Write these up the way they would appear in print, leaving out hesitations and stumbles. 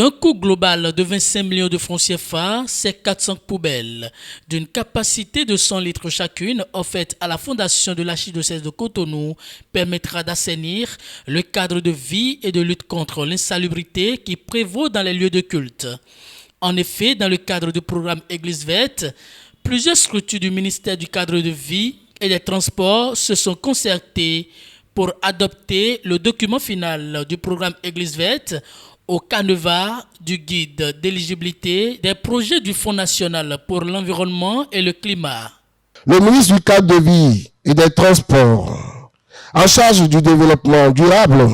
D'un coût global de 25 millions de francs CFA, ces 400 poubelles, d'une capacité de 100 litres chacune, offertes à la Fondation de l'archidiocèse de Cotonou, permettra d'assainir le cadre de vie et de lutte contre l'insalubrité qui prévaut dans les lieux de culte. En effet, dans le cadre du programme Église verte, plusieurs structures du ministère du cadre de vie et des transports se sont concertées pour adopter le document final du programme Église verte au canevas du guide d'éligibilité des projets du Fonds national pour l'environnement et le climat. Le ministre du cadre de vie et des transports, en charge du développement durable,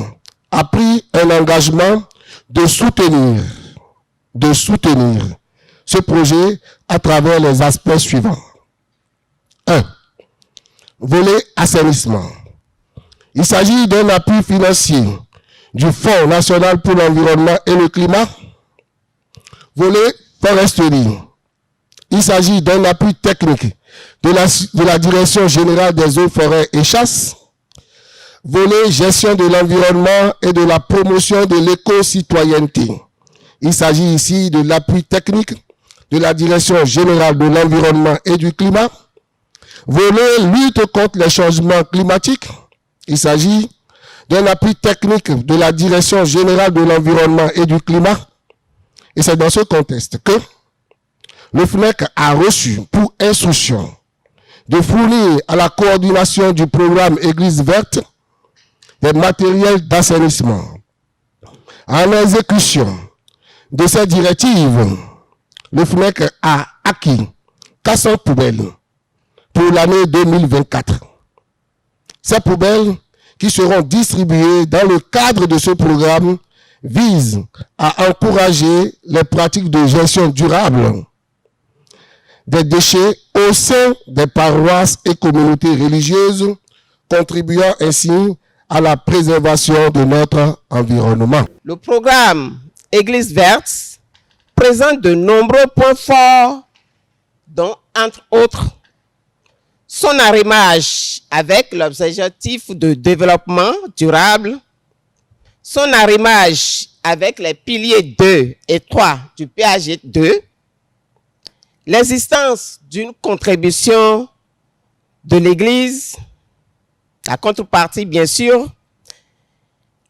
a pris un engagement de soutenir ce projet à travers les aspects suivants. 1. Volet assainissement. Il s'agit d'un appui financier du Fonds national pour l'environnement et le climat. Volet foresterie. Il s'agit d'un appui technique de la Direction générale des eaux, forêts et chasses. Volet gestion de l'environnement et de la promotion de l'éco-citoyenneté. Il s'agit ici de l'appui technique de la Direction générale de l'environnement et du climat. Volet lutte contre les changements climatiques. Il s'agit d'un appui technique de la Direction générale de l'environnement et du climat. Et c'est dans ce contexte que le FNEC a reçu pour instruction de fournir à la coordination du programme Église verte des matériels d'assainissement. En exécution de cette directive, le FNEC a acquis 400 poubelles pour l'année 2024. Ces poubelles qui seront distribuées dans le cadre de ce programme visent à encourager les pratiques de gestion durable des déchets au sein des paroisses et communautés religieuses, contribuant ainsi à la préservation de notre environnement. Le programme Église verte présente de nombreux points forts, dont, entre autres, son arrimage avec l'objectif de développement durable, son arrimage avec les piliers 2 et 3 du PAG 2, l'existence d'une contribution de l'Église, la contrepartie bien sûr,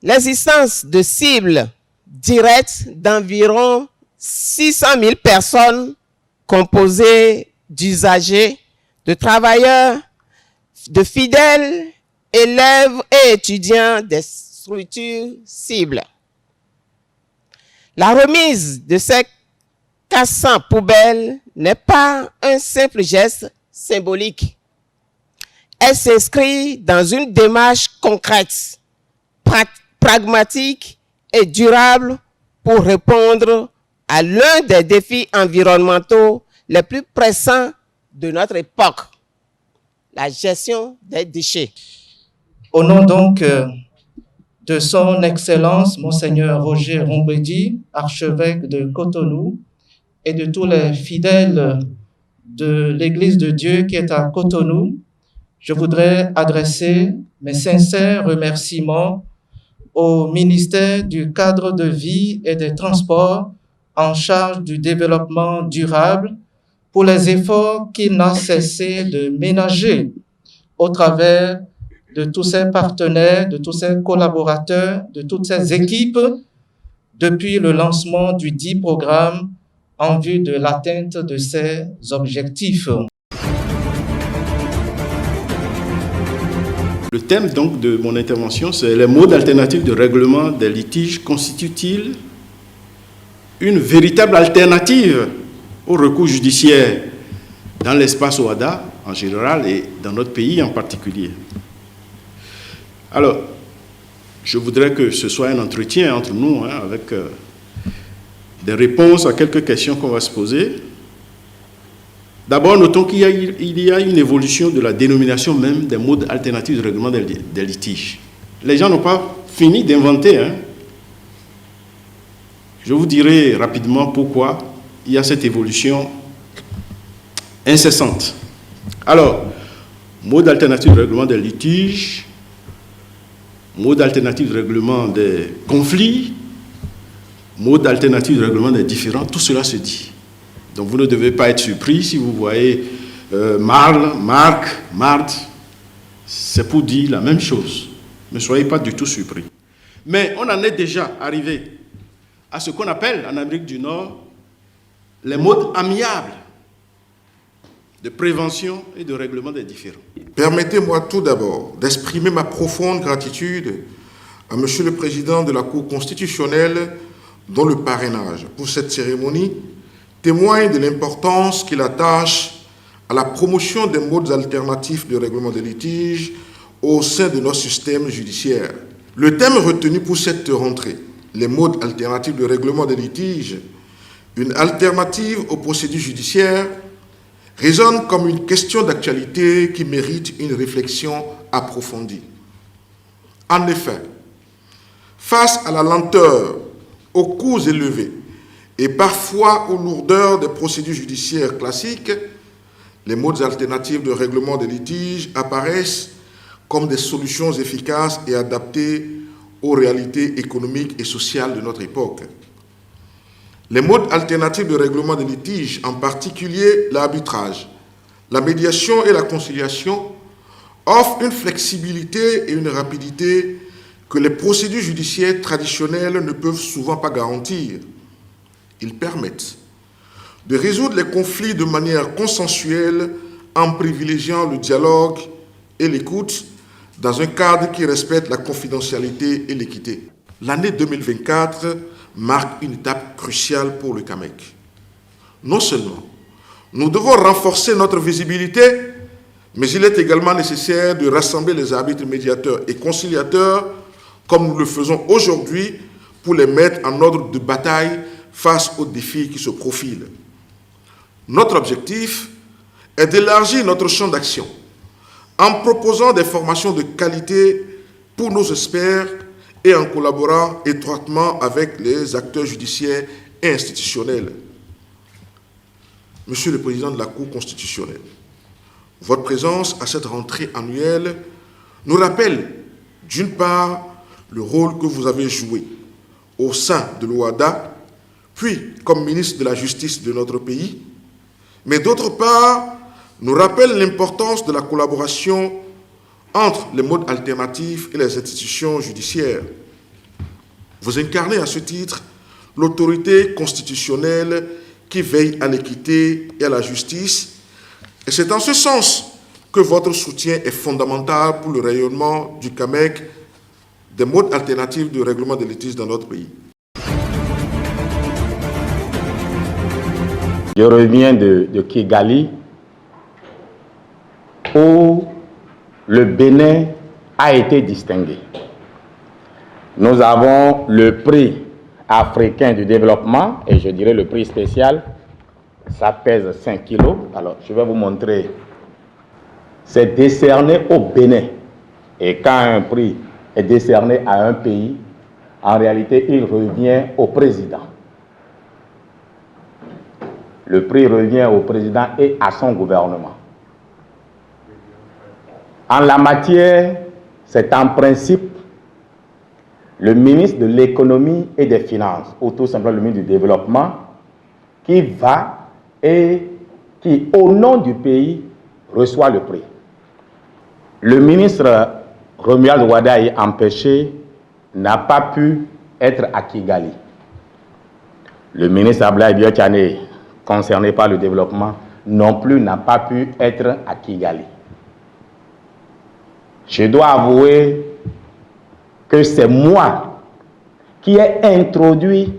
l'existence de cibles directes d'environ 600 000 personnes composées d'usagers, de travailleurs, de fidèles, élèves et étudiants des structures cibles. La remise de ces 400 poubelles n'est pas un simple geste symbolique. Elle s'inscrit dans une démarche concrète, pragmatique et durable pour répondre à l'un des défis environnementaux les plus pressants de notre époque, la gestion des déchets. Au nom donc de son Excellence, Monseigneur Roger Rombedi, archevêque de Cotonou, et de tous les fidèles de l'Église de Dieu qui est à Cotonou, je voudrais adresser mes sincères remerciements au ministère du cadre de vie et des transports en charge du développement durable pour les efforts qu'il n'a cessé de ménager au travers de tous ses partenaires, de tous ses collaborateurs, de toutes ses équipes depuis le lancement du dit programme en vue de l'atteinte de ses objectifs. Le thème donc de mon intervention, c'est les modes alternatifs de règlement des litiges constituent-ils une véritable alternative au recours judiciaire dans l'espace OHADA en général et dans notre pays en particulier. Alors, je voudrais que ce soit un entretien entre nous, avec des réponses à quelques questions qu'on va se poser. D'abord, notons qu'il y a une évolution de la dénomination même des modes alternatifs de règlement des litiges. Les gens n'ont pas fini d'inventer. Je vous dirai rapidement pourquoi il y a cette évolution incessante. Alors, mode alternatif de règlement des litiges, mode alternatif de règlement des conflits, mode alternatif de règlement des différends, tout cela se dit. Donc vous ne devez pas être surpris si vous voyez Marl, Marc, Marthe, c'est pour dire la même chose. Ne soyez pas du tout surpris. Mais on en est déjà arrivé à ce qu'on appelle en Amérique du Nord les modes amiables de prévention et de règlement des différends. Permettez-moi tout d'abord d'exprimer ma profonde gratitude à Monsieur le Président de la Cour constitutionnelle, dont le parrainage pour cette cérémonie témoigne de l'importance qu'il attache à la promotion des modes alternatifs de règlement des litiges au sein de notre système judiciaire. Le thème retenu pour cette rentrée, les modes alternatifs de règlement des litiges, une alternative aux procédures judiciaires, résonne comme une question d'actualité qui mérite une réflexion approfondie. En effet, face à la lenteur, aux coûts élevés et parfois aux lourdeurs des procédures judiciaires classiques, les modes alternatifs de règlement des litiges apparaissent comme des solutions efficaces et adaptées aux réalités économiques et sociales de notre époque. Les modes alternatifs de règlement des litiges, en particulier l'arbitrage, la médiation et la conciliation, offrent une flexibilité et une rapidité que les procédures judiciaires traditionnelles ne peuvent souvent pas garantir. Ils permettent de résoudre les conflits de manière consensuelle en privilégiant le dialogue et l'écoute dans un cadre qui respecte la confidentialité et l'équité. L'année 2024 marque une étape cruciale pour le CAMEC. Non seulement nous devons renforcer notre visibilité, mais il est également nécessaire de rassembler les arbitres, médiateurs et conciliateurs comme nous le faisons aujourd'hui pour les mettre en ordre de bataille face aux défis qui se profilent. Notre objectif est d'élargir notre champ d'action en proposant des formations de qualité pour nos experts et en collaborant étroitement avec les acteurs judiciaires et institutionnels. Monsieur le Président de la Cour constitutionnelle, votre présence à cette rentrée annuelle nous rappelle, d'une part, le rôle que vous avez joué au sein de l'OHADA, puis comme ministre de la Justice de notre pays, mais d'autre part, nous rappelle l'importance de la collaboration entre les modes alternatifs et les institutions judiciaires. Vous incarnez à ce titre l'autorité constitutionnelle qui veille à l'équité et à la justice, et c'est en ce sens que votre soutien est fondamental pour le rayonnement du CAMEC, des modes alternatifs de règlement des litiges dans notre pays. Je reviens de Kigali, où le Bénin a été distingué. Nous avons le prix africain du développement, et je dirais le prix spécial, ça pèse 5 kilos. Alors, je vais vous montrer. C'est décerné au Bénin. Et quand un prix est décerné à un pays, en réalité, il revient au président. Le prix revient au président et à son gouvernement. En la matière, c'est en principe le ministre de l'économie et des finances, ou tout simplement le ministre du développement, qui va et qui, au nom du pays, reçoit le prix. Le ministre Romuald Wada, empêché, n'a pas pu être à Kigali. Le ministre Abdoulaye Biotchane, concerné par le développement, non plus n'a pas pu être à Kigali. Je dois avouer que c'est moi qui ai introduit,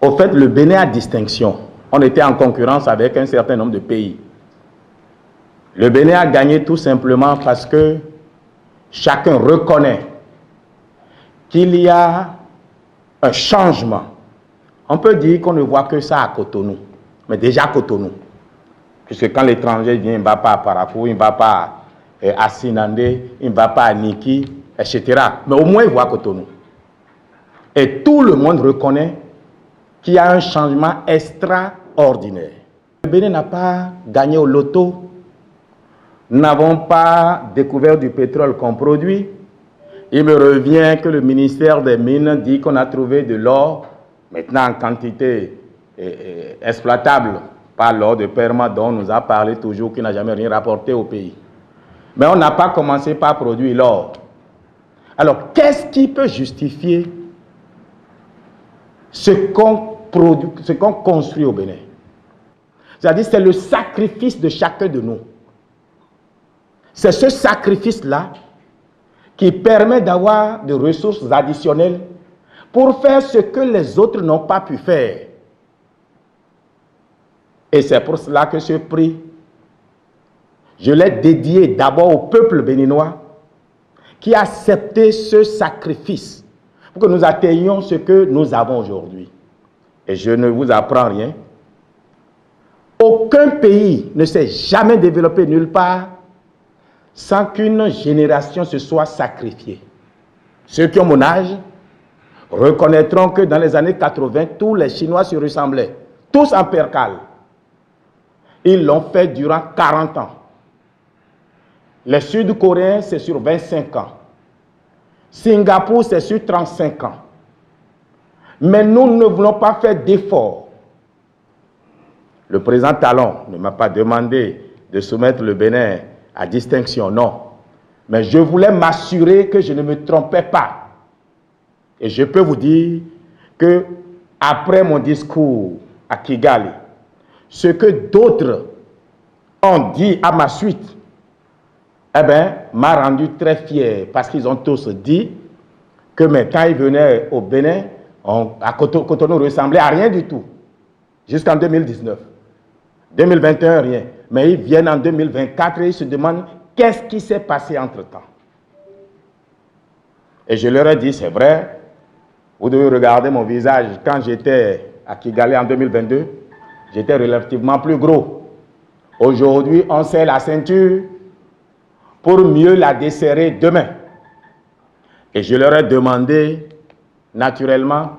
au fait, le Bénin à distinction. On était en concurrence avec un certain nombre de pays. Le Bénin a gagné tout simplement parce que chacun reconnaît qu'il y a un changement. On peut dire qu'on ne voit que ça à Cotonou, mais déjà à Cotonou. Puisque quand l'étranger vient, il ne va pas à Parakou, il ne va pas à Sinandé, il ne va pas à Niki, etc. Mais au moins, il voit Cotonou. Et tout le monde reconnaît qu'il y a un changement extraordinaire. Le Bénin n'a pas gagné au loto. Nous n'avons pas découvert du pétrole qu'on produit. Il me revient que le ministère des Mines dit qu'on a trouvé de l'or, maintenant en quantité exploitable, pas l'or de Perma dont on nous a parlé toujours, qui n'a jamais rien rapporté au pays. Mais on n'a pas commencé par produire l'or. Alors, qu'est-ce qui peut justifier ce qu'on construit au Bénin? C'est-à-dire, c'est le sacrifice de chacun de nous. C'est ce sacrifice-là qui permet d'avoir des ressources additionnelles pour faire ce que les autres n'ont pas pu faire. Et c'est pour cela que ce prix, je l'ai dédié d'abord au peuple béninois qui a accepté ce sacrifice pour que nous atteignions ce que nous avons aujourd'hui. Et je ne vous apprends rien. Aucun pays ne s'est jamais développé nulle part sans qu'une génération se soit sacrifiée. Ceux qui ont mon âge reconnaîtront que dans les années 80, tous les Chinois se ressemblaient, tous en percale. Ils l'ont fait durant 40 ans. Les Sud-Coréens, c'est sur 25 ans. Singapour, c'est sur 35 ans. Mais nous ne voulons pas faire d'efforts. Le président Talon ne m'a pas demandé de soumettre le Bénin à distinction, non. Mais je voulais m'assurer que je ne me trompais pas. Et je peux vous dire que après mon discours à Kigali, ce que d'autres ont dit à ma suite, eh bien, m'a rendu très fier parce qu'ils ont tous dit que quand ils venaient au Bénin, à Cotonou ressemblait à rien du tout. Jusqu'en 2019. 2021, rien. Mais ils viennent en 2024 et ils se demandent qu'est-ce qui s'est passé entre-temps. Et je leur ai dit, c'est vrai, vous devez regarder mon visage. Quand j'étais à Kigali en 2022, j'étais relativement plus gros. Aujourd'hui, on serre la ceinture pour mieux la desserrer demain. Et je leur ai demandé, naturellement,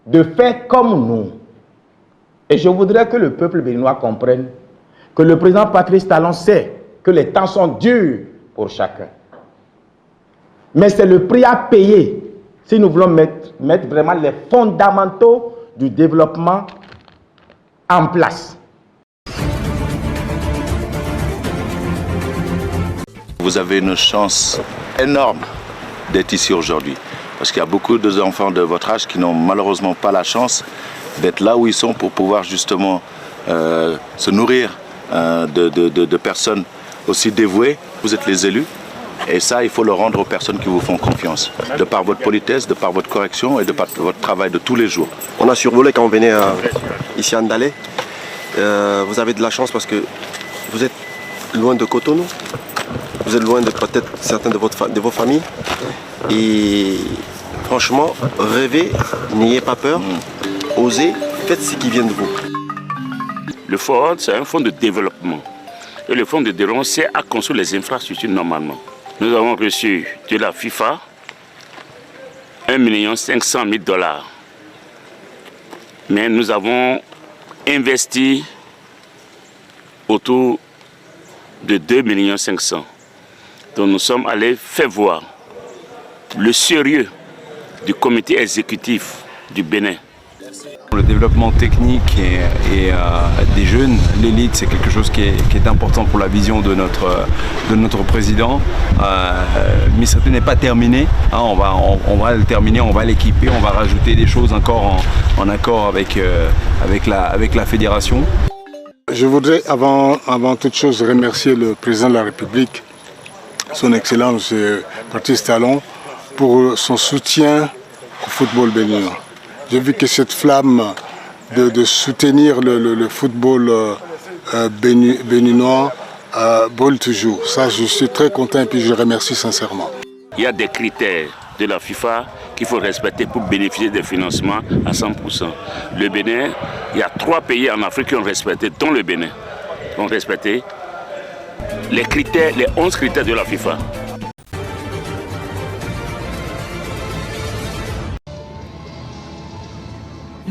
de faire comme nous. Et je voudrais que le peuple béninois comprenne que le président Patrice Talon sait que les temps sont durs pour chacun. Mais c'est le prix à payer si nous voulons mettre vraiment les fondamentaux du développement en place. Vous avez une chance énorme d'être ici aujourd'hui. Parce qu'il y a beaucoup d'enfants de votre âge qui n'ont malheureusement pas la chance d'être là où ils sont pour pouvoir justement se nourrir de personnes aussi dévouées. Vous êtes les élus. Et ça, il faut le rendre aux personnes qui vous font confiance. De par votre politesse, de par votre correction et de par votre travail de tous les jours. On a survolé quand on venait ici à Ndalé. Vous avez de la chance parce que vous êtes loin de Cotonou. Vous êtes loin de peut-être certains de vos familles. Et franchement, rêvez, n'ayez pas peur, osez, faites ce qui vient de vous. Le FOD, c'est un fonds de développement. Et le fonds de développement sert à construire les infrastructures normalement. Nous avons reçu de la FIFA 1 500 000 $. Mais nous avons investi autour de 2 500 000 $. Donc nous sommes allés faire voir le sérieux du comité exécutif du Bénin. Le développement technique et des jeunes, l'élite, c'est quelque chose qui est important pour la vision de notre président. MISREP n'est pas terminé, hein, on va le terminer, on va l'équiper, on va rajouter des choses encore en accord avec la fédération. Je voudrais avant toute chose remercier le président de la République, son Excellence Patrice Talon, pour son soutien au football béninois. J'ai vu que cette flamme de soutenir le football béninois brûle toujours. Ça, je suis très content et puis je remercie sincèrement. Il y a des critères de la FIFA qu'il faut respecter pour bénéficier des financements à 100%. Le Bénin, il y a 3 pays en Afrique qui ont respecté, dont le Bénin, ont respecté les 11 critères de la FIFA.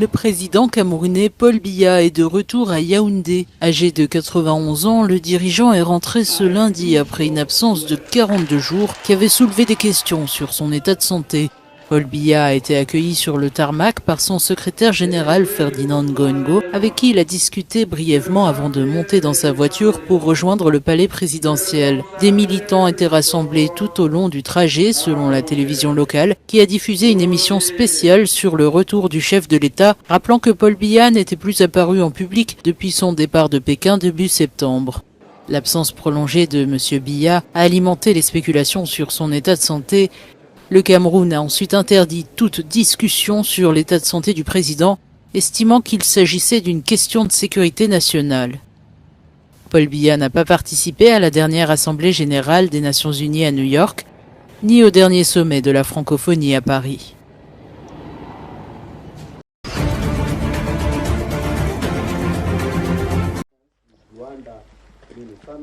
Le président camerounais Paul Biya est de retour à Yaoundé. Âgé de 91 ans, le dirigeant est rentré ce lundi après une absence de 42 jours qui avait soulevé des questions sur son état de santé. Paul Biya a été accueilli sur le tarmac par son secrétaire général Ferdinand Goengo, avec qui il a discuté brièvement avant de monter dans sa voiture pour rejoindre le palais présidentiel. Des militants étaient rassemblés tout au long du trajet, selon la télévision locale, qui a diffusé une émission spéciale sur le retour du chef de l'État, rappelant que Paul Biya n'était plus apparu en public depuis son départ de Pékin début septembre. L'absence prolongée de M. Biya a alimenté les spéculations sur son état de santé. Le Cameroun a ensuite interdit toute discussion sur l'état de santé du président, estimant qu'il s'agissait d'une question de sécurité nationale. Paul Biya n'a pas participé à la dernière Assemblée générale des Nations unies à New York, ni au dernier sommet de la francophonie à Paris.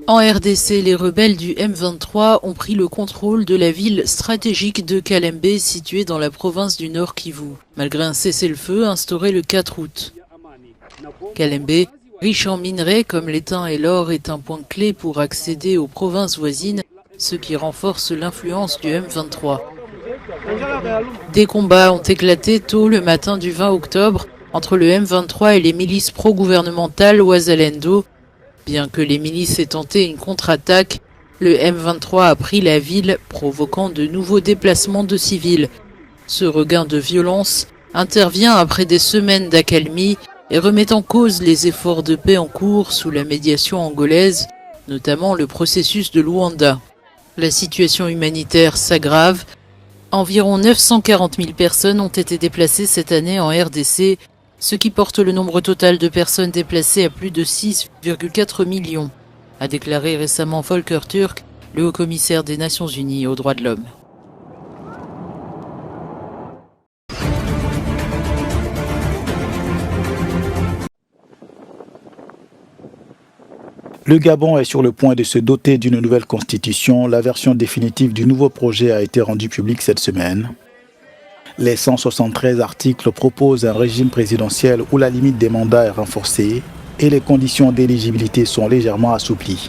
En RDC, les rebelles du M23 ont pris le contrôle de la ville stratégique de Kalembe, située dans la province du Nord Kivu, malgré un cessez-le-feu instauré le 4 août. Kalembe, riche en minerais comme l'étain et l'or, est un point clé pour accéder aux provinces voisines, ce qui renforce l'influence du M23. Des combats ont éclaté tôt le matin du 20 octobre entre le M23 et les milices pro-gouvernementales Ouazalendo. Bien que les milices aient tenté une contre-attaque, le M23 a pris la ville, provoquant de nouveaux déplacements de civils. Ce regain de violence intervient après des semaines d'accalmie et remet en cause les efforts de paix en cours sous la médiation angolaise, notamment le processus de Luanda. La situation humanitaire s'aggrave. Environ 940 000 personnes ont été déplacées cette année en RDC, ce qui porte le nombre total de personnes déplacées à plus de 6,4 millions, a déclaré récemment Volker Turk, le haut-commissaire des Nations Unies aux droits de l'homme. Le Gabon est sur le point de se doter d'une nouvelle constitution. La version définitive du nouveau projet a été rendue publique cette semaine. Les 173 articles proposent un régime présidentiel où la limite des mandats est renforcée et les conditions d'éligibilité sont légèrement assouplies.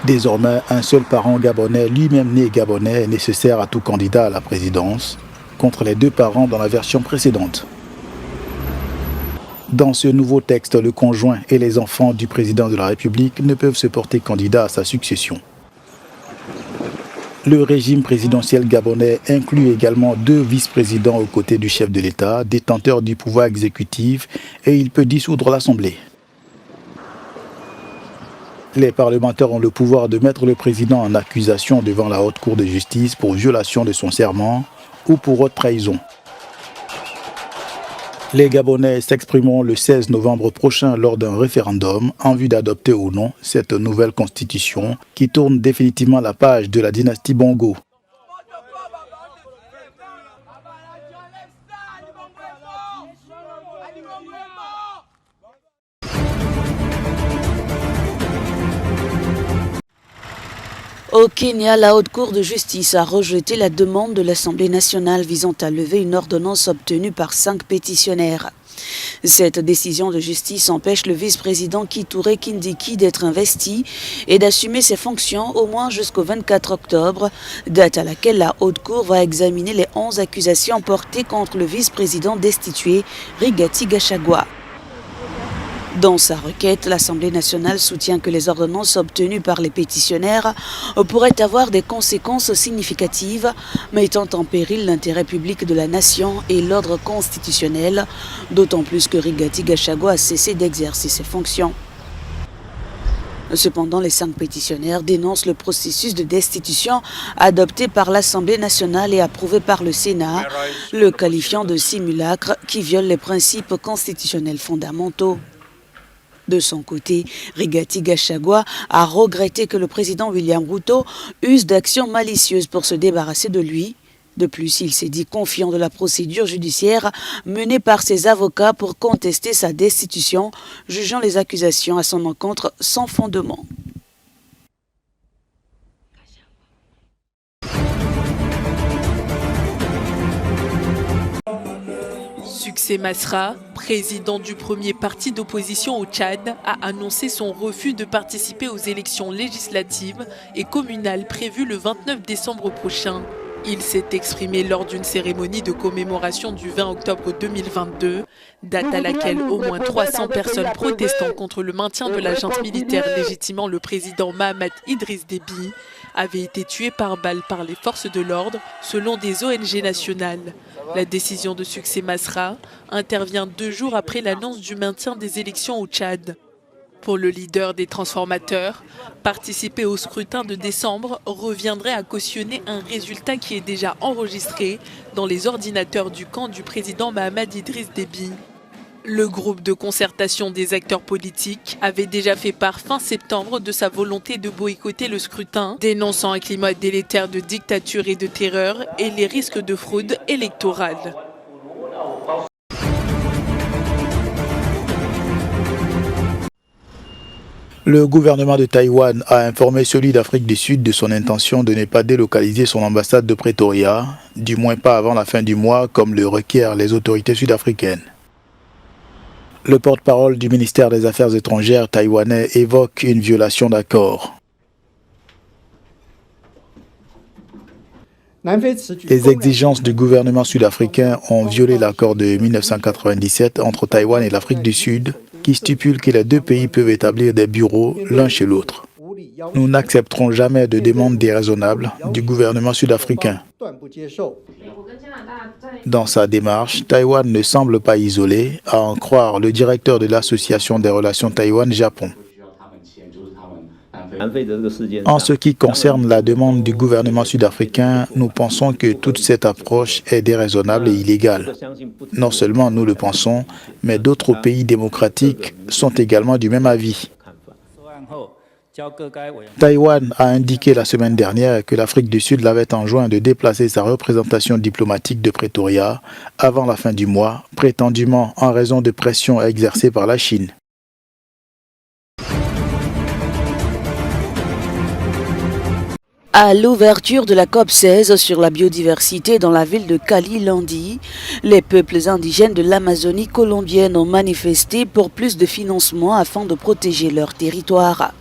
Désormais, un seul parent gabonais, lui-même né gabonais, est nécessaire à tout candidat à la présidence, contre les 2 parents dans la version précédente. Dans ce nouveau texte, le conjoint et les enfants du président de la République ne peuvent se porter candidats à sa succession. Le régime présidentiel gabonais inclut également 2 vice-présidents aux côtés du chef de l'État, détenteur du pouvoir exécutif, et il peut dissoudre l'Assemblée. Les parlementaires ont le pouvoir de mettre le président en accusation devant la Haute Cour de justice pour violation de son serment ou pour haute trahison. Les Gabonais s'exprimeront le 16 novembre prochain lors d'un référendum en vue d'adopter ou non cette nouvelle constitution qui tourne définitivement la page de la dynastie Bongo. Au Kenya, la Haute Cour de justice a rejeté la demande de l'Assemblée nationale visant à lever une ordonnance obtenue par 5 pétitionnaires. Cette décision de justice empêche le vice-président Kithure Kindiki d'être investi et d'assumer ses fonctions au moins jusqu'au 24 octobre, date à laquelle la Haute Cour va examiner les 11 accusations portées contre le vice-président destitué Rigathi Gachagua. Dans sa requête, l'Assemblée nationale soutient que les ordonnances obtenues par les pétitionnaires pourraient avoir des conséquences significatives, mettant en péril l'intérêt public de la nation et l'ordre constitutionnel, d'autant plus que Rigathi Gachagua a cessé d'exercer ses fonctions. Cependant, les 5 pétitionnaires dénoncent le processus de destitution adopté par l'Assemblée nationale et approuvé par le Sénat, le qualifiant de simulacre qui viole les principes constitutionnels fondamentaux. De son côté, Rigathi Gachagua a regretté que le président William Ruto use d'actions malicieuses pour se débarrasser de lui. De plus, il s'est dit confiant de la procédure judiciaire menée par ses avocats pour contester sa destitution, jugeant les accusations à son encontre sans fondement. Succès Masra, président du premier parti d'opposition au Tchad, a annoncé son refus de participer aux élections législatives et communales prévues le 29 décembre prochain. Il s'est exprimé lors d'une cérémonie de commémoration du 20 octobre 2022, date à laquelle au moins 300 personnes protestant contre le maintien de la junte militaire légitimant le président Mahamat Idriss Déby avaient été tuées par balle par les forces de l'ordre, selon des ONG nationales. La décision de Succès Masra intervient 2 jours après l'annonce du maintien des élections au Tchad. Pour le leader des transformateurs, participer au scrutin de décembre reviendrait à cautionner un résultat qui est déjà enregistré dans les ordinateurs du camp du président Mahamat Idriss Déby. Le groupe de concertation des acteurs politiques avait déjà fait part fin septembre de sa volonté de boycotter le scrutin, dénonçant un climat délétère de dictature et de terreur et les risques de fraude électorale. Le gouvernement de Taïwan a informé celui d'Afrique du Sud de son intention de ne pas délocaliser son ambassade de Pretoria, du moins pas avant la fin du mois, comme le requièrent les autorités sud-africaines. Le porte-parole du ministère des Affaires étrangères taïwanais évoque une violation d'accord. Les exigences du gouvernement sud-africain ont violé l'accord de 1997 entre Taïwan et l'Afrique du Sud, qui stipule que les 2 pays peuvent établir des bureaux l'un chez l'autre. Nous n'accepterons jamais de demandes déraisonnables du gouvernement sud-africain. Dans sa démarche, Taïwan ne semble pas isolé, à en croire le directeur de l'Association des relations Taïwan-Japon. En ce qui concerne la demande du gouvernement sud-africain, nous pensons que toute cette approche est déraisonnable et illégale. Non seulement nous le pensons, mais d'autres pays démocratiques sont également du même avis. Taïwan a indiqué la semaine dernière que l'Afrique du Sud l'avait enjoint de déplacer sa représentation diplomatique de Pretoria avant la fin du mois, prétendument en raison de pressions exercées par la Chine. À l'ouverture de la COP16 sur la biodiversité dans la ville de Cali lundi, les peuples indigènes de l'Amazonie colombienne ont manifesté pour plus de financement afin de protéger leur territoire.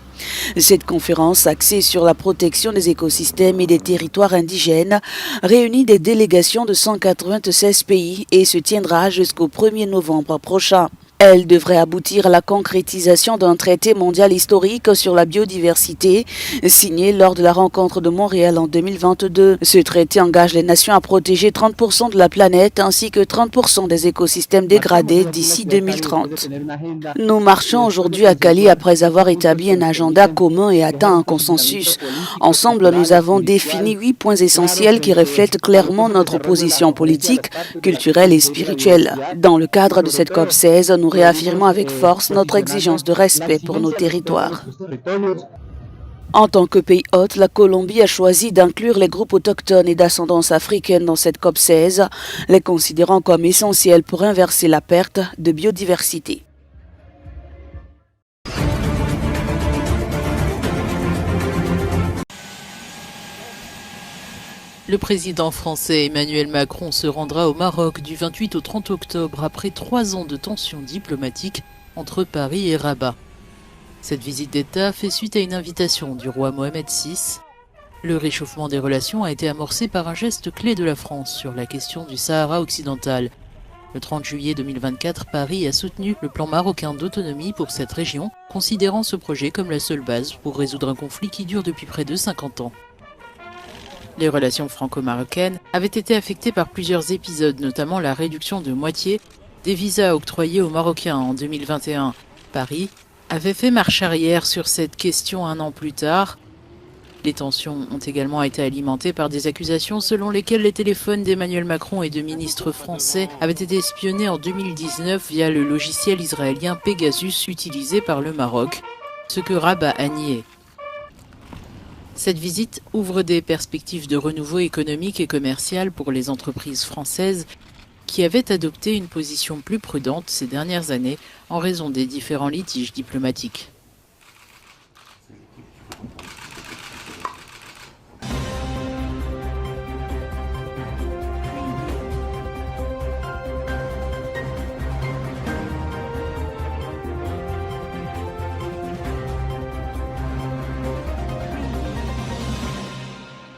Cette conférence axée sur la protection des écosystèmes et des territoires indigènes réunit des délégations de 196 pays et se tiendra jusqu'au 1er novembre prochain. Elle devrait aboutir à la concrétisation d'un traité mondial historique sur la biodiversité signé lors de la rencontre de Montréal en 2022. Ce traité engage les nations à protéger 30% de la planète ainsi que 30% des écosystèmes dégradés d'ici 2030. Nous marchons aujourd'hui à Cali après avoir établi un agenda commun et atteint un consensus. Ensemble, nous avons défini 8 points essentiels qui reflètent clairement notre position politique, culturelle et spirituelle. Dans le cadre de cette COP16, nous réaffirmons avec force notre exigence de respect pour nos territoires. En tant que pays hôte, la Colombie a choisi d'inclure les groupes autochtones et d'ascendance africaine dans cette COP16, les considérant comme essentiels pour inverser la perte de biodiversité. Le président français Emmanuel Macron se rendra au Maroc du 28 au 30 octobre après 3 ans de tensions diplomatiques entre Paris et Rabat. Cette visite d'État fait suite à une invitation du roi Mohamed VI. Le réchauffement des relations a été amorcé par un geste clé de la France sur la question du Sahara occidental. Le 30 juillet 2024, Paris a soutenu le plan marocain d'autonomie pour cette région, considérant ce projet comme la seule base pour résoudre un conflit qui dure depuis près de 50 ans. Les relations franco-marocaines avaient été affectées par plusieurs épisodes, notamment la réduction de moitié des visas octroyés aux Marocains en 2021. Paris avait fait marche arrière sur cette question 1 an plus tard. Les tensions ont également été alimentées par des accusations selon lesquelles les téléphones d'Emmanuel Macron et de ministres français avaient été espionnés en 2019 via le logiciel israélien Pegasus utilisé par le Maroc, ce que Rabat a nié. Cette visite ouvre des perspectives de renouveau économique et commercial pour les entreprises françaises qui avaient adopté une position plus prudente ces dernières années en raison des différents litiges diplomatiques.